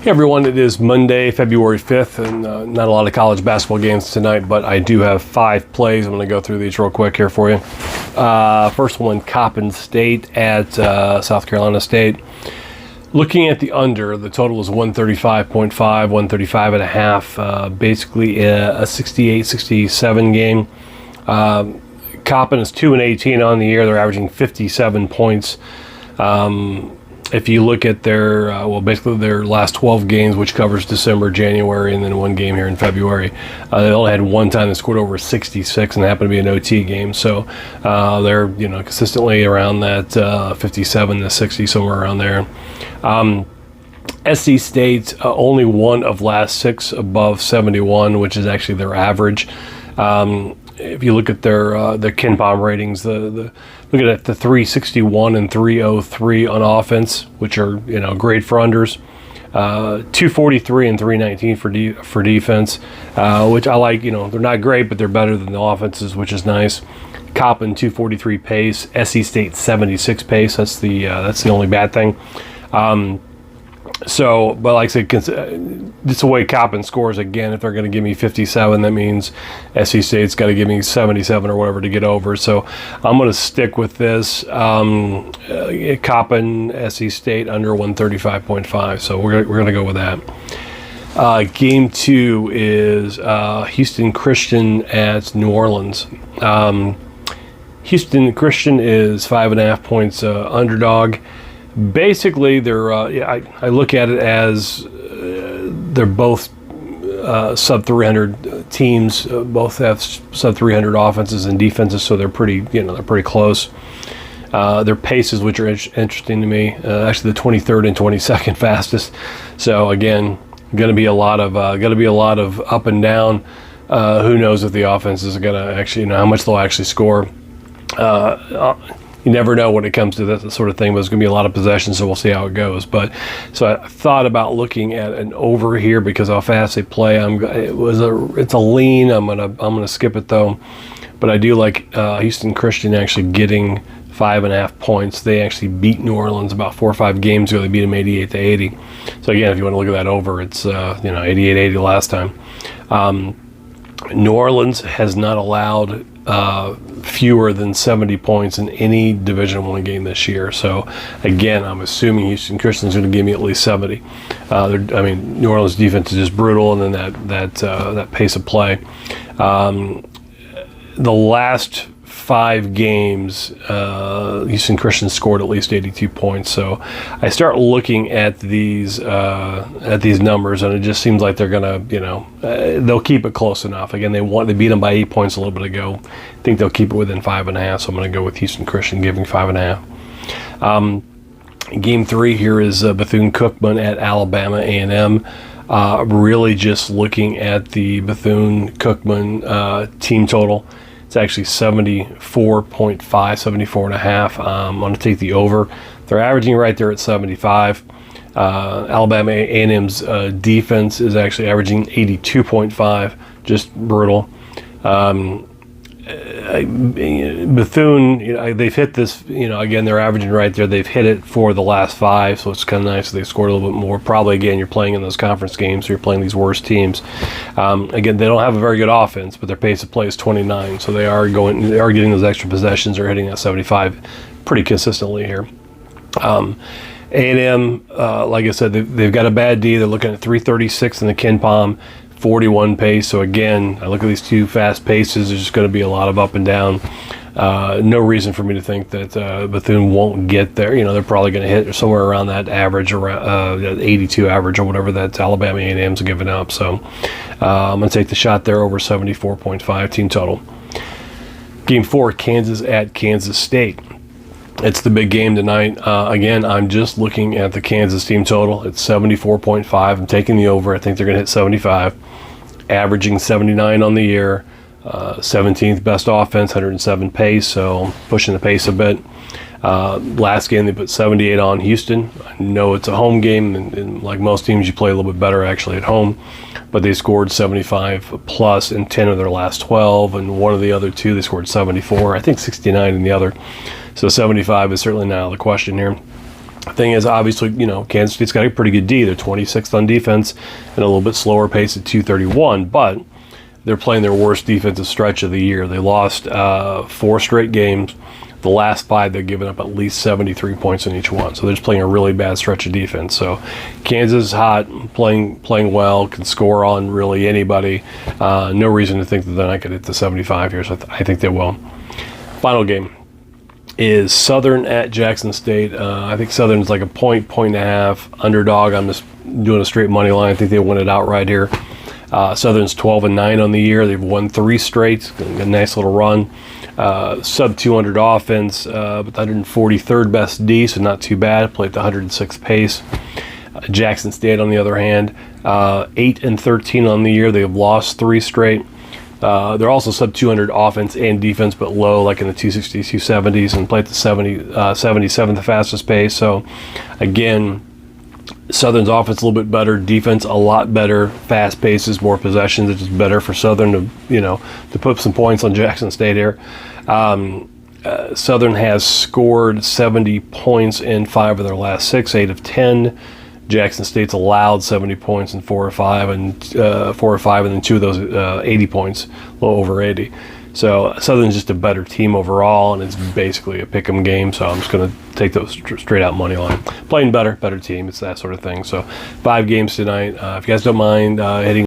Hey everyone, it is Monday, February 5th, and not a lot of college basketball games tonight, but I do have 5 plays. I'm going to go through these real quick here for you. First one, Coppin State at South Carolina State. Looking at the under, the total is 135.5, 135.5, basically a 68-67 game. Coppin is 2-18 on the year. They're averaging 57 points. If you look at their, basically their last 12 games, which covers December, January, and then one game here in February, they only had one time they scored over 66, and it happened to be an OT game. So they're, consistently around that 57 to 60, somewhere around there. SC State, only one of last 6 above 71, which is actually their average. If you look at their KenPom ratings, look at the 361 and 303 on offense, which are great for unders. 243 and 319 for defense, which I like. They're not great, but they're better than the offenses, which is nice. Coppin 243 pace, SC State 76 pace. That's the only bad thing. But like I said, just the way Coppin scores, again, if they're going to give me 57, that means SC State's got to give me 77 or whatever to get over. So I'm going to stick with this. Coppin, SC State under 135.5. So we're going to go with that. Game 2 is Houston Christian at New Orleans. Houston Christian is 5.5 points underdog. Basically, they're. I look at it as they're both sub 300 teams. Both have sub 300 offenses and defenses, so they're pretty. They're pretty close. Their paces, which are interesting to me, actually the 23rd and 22nd fastest. So again, going to be a lot of up and down. Who knows if the offense is going to actually, how much they'll actually score. You never know when it comes to that sort of thing, but it's going to be a lot of possessions, so we'll see how it goes. So I thought about looking at an over here because how fast they play. It's a lean. I'm gonna skip it though, but I do like Houston Christian actually getting 5.5 points. They actually beat New Orleans about 4 or 5 games ago. They beat them 88-80. So again, if you want to look at that over, it's 88-80 last time. New Orleans has not allowed fewer than 70 points in any Division I game this year. So again, I'm assuming Houston Christian is going to give me at least 70. New Orleans defense is just brutal, and then that pace of play. The last 5 games, Houston Christian scored at least 82 points. So I start looking at these numbers, and it just seems like they're gonna, they'll keep it close enough. Again, they beat them by 8 points a little bit ago. I think they'll keep it within 5.5. So I'm going to go with Houston Christian giving 5.5. Game 3 here is Bethune Cookman at Alabama A&M. Really just looking at the Bethune Cookman team total. It's actually 74.5, 74.5. I'm going to take the over. They're averaging right there at 75. Alabama A&M's defense is actually averaging 82.5, just brutal. Bethune, they've hit this, again, they're averaging right there. They've hit it for the last 5, so it's kind of nice. They've scored a little bit more. Probably, again, you're playing in those conference games, so you're playing these worst teams. Again, they don't have a very good offense, but their pace of play is 29, so they are getting those extra possessions. They're hitting at 75 pretty consistently here. A&M, like I said, they've got a bad D. They're looking at 336 in the KenPom. 41 pace. So again, I look at these 2 fast paces. There's just going to be a lot of up and down. No reason for me to think that Bethune won't get there. They're probably going to hit somewhere around that average, around 82 average or whatever that Alabama A&M's giving up. So I'm going to take the shot there over 74.5 team total. Game 4, Kansas at Kansas State. It's the big game tonight. Again, I'm just looking at the Kansas team total. It's 74.5. I'm taking the over. I think they're going to hit 75. Averaging 79 on the year. 17th best offense, 107 pace, so pushing the pace a bit. Last game they put 78 on Houston. I know it's a home game, and like most teams, you play a little bit better actually at home. But they scored 75 plus in 10 of their last 12, and one of the other 2 they scored 74. I think 69 in the other. So 75 is certainly not out of the question here. Thing is, obviously, Kansas State's got a pretty good D. They're 26th on defense and a little bit slower pace at 231, but they're playing their worst defensive stretch of the year. They lost 4 straight games. The last 5, they've given up at least 73 points in each one. So they're just playing a really bad stretch of defense. So Kansas is hot, playing well, can score on really anybody. No reason to think that they're not going to hit the 75 here, so I think they will. Final game is Southern at Jackson State. I think Southern's like a point and a half underdog. I'm just doing a straight money line. I think they win it outright here. Southern's 12-9 on the year. They've won 3 straight. A nice little run. Sub 200 offense, but 143rd best D, so not too bad. Played at the 106th pace. Jackson State, on the other hand, 8-13 on the year. They have lost 3 straight. They're also sub 200 offense and defense, but low, like in the 260s, 270s, and play at the 77th the fastest pace. So, again, Southern's offense a little bit better, defense a lot better, fast paces, more possessions. It's just better for Southern to put some points on Jackson State here. Southern has scored 70 points in 5 of their last 6, 8 of 10. Jackson State's allowed 70 points in 4 or 5, and 4 or 5, and then 2 of those 80 points, a little over 80. So Southern's just a better team overall, and it's basically a pick'em game. So I'm just going to take those straight out money line. Playing better team. It's that sort of thing. So 5 games tonight. If you guys don't mind hitting